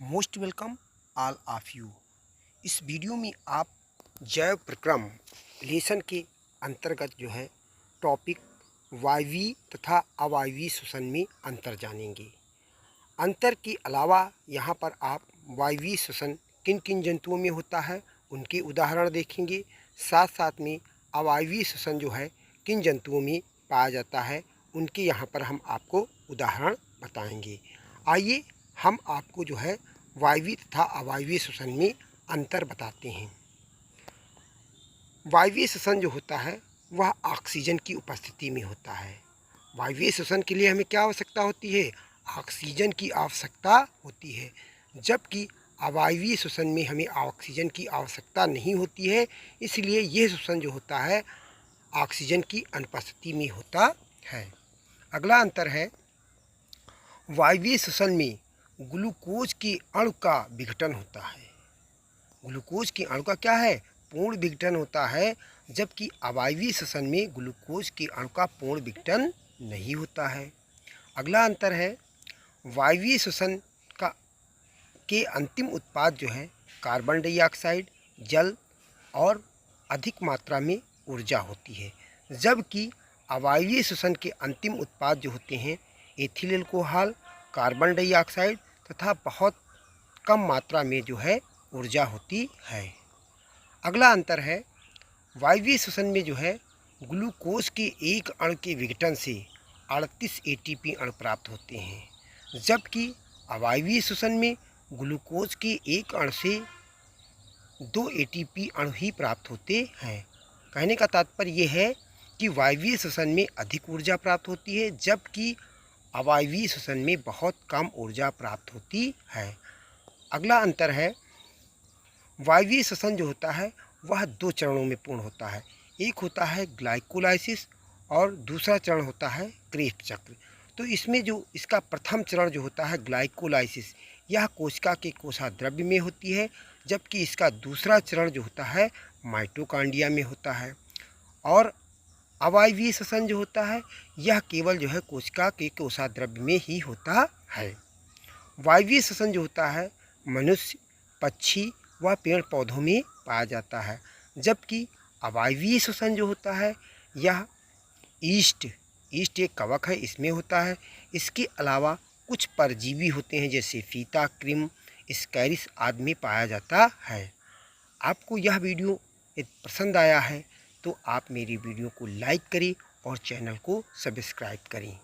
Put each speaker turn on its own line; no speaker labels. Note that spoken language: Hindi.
Most welcome all of you. इस वीडियो में आप जैव प्रक्रम लेसन के अंतर्गत टॉपिक वायवीय तथा अवायवीय श्वसन में अंतर जानेंगे। अंतर के अलावा यहाँ पर आप वायवीय श्वसन किन किन जंतुओं में होता है उनके उदाहरण देखेंगे। साथ साथ में अवायवीय श्वसन किन जंतुओं में पाया जाता है उनके यहाँ पर हम आपको उदाहरण बताएंगे। आइए हम आपको वायवीय तथा अवायवीय श्वसन में अंतर बताते हैं। वायवीय श्वसन होता है वह ऑक्सीजन की उपस्थिति में होता है। वायवीय श्वसन के लिए हमें क्या आवश्यकता होती है? ऑक्सीजन की आवश्यकता होती है, जबकि अवायवीय श्वसन में हमें ऑक्सीजन की आवश्यकता नहीं होती है। इसलिए यह श्वसन होता है ऑक्सीजन की अनुपस्थिति में होता है। अगला अंतर है वायवीय श्वसन में ग्लूकोज के अणु का विघटन होता है। ग्लूकोज के अणु का क्या है? पूर्ण विघटन होता है, जबकि अवायवीय श्वसन में ग्लूकोज के अणु का पूर्ण विघटन नहीं होता है। अगला अंतर है वायवीय श्वसन के अंतिम उत्पाद कार्बन डाइऑक्साइड, जल और अधिक मात्रा में ऊर्जा होती है, जबकि अवायवीय श्वसन के अंतिम उत्पाद होते हैं एथिल अल्कोहल, कार्बन डाइऑक्साइड तथा बहुत कम मात्रा में ऊर्जा होती है। अगला अंतर है वायवीय श्वसन में ग्लूकोज के एक अणु के विघटन से 38 एटीपी अणु प्राप्त होते हैं, जबकि अवायवीय श्वसन में ग्लूकोज के एक अणु से 2 एटीपी अणु ही प्राप्त होते हैं। कहने का तात्पर्य यह है कि वायवीय श्वसन में अधिक ऊर्जा प्राप्त होती है, जबकि अवायवीय श्वसन में बहुत कम ऊर्जा प्राप्त होती है। अगला अंतर है वायवीय श्वसन होता है वह 2 चरणों में पूर्ण होता है। एक होता है ग्लाइकोलाइसिस और दूसरा चरण होता है क्रेब्स चक्र। तो इसमें इसका प्रथम चरण होता है ग्लाइकोलाइसिस, यह कोशिका के कोशाद्रव्य में होती है, जबकि इसका दूसरा चरण होता है माइटोकॉन्ड्रिया में होता है। और अवायवीय श्वसन होता है यह केवल कोशिका के कोशाद्रव्य में ही होता है। वायवीय श्वसन होता है मनुष्य, पक्षी व पेड़ पौधों में पाया जाता है, जबकि अवायवीय श्वसन होता है यह ईस्ट एक कवक है, इसमें होता है। इसके अलावा कुछ परजीवी होते हैं जैसे फीता, क्रिम, स्कैरिस आदि में पाया जाता है। आपको यह वीडियो पसंद आया है तो आप मेरी वीडियो को लाइक करें और चैनल को सब्सक्राइब करें।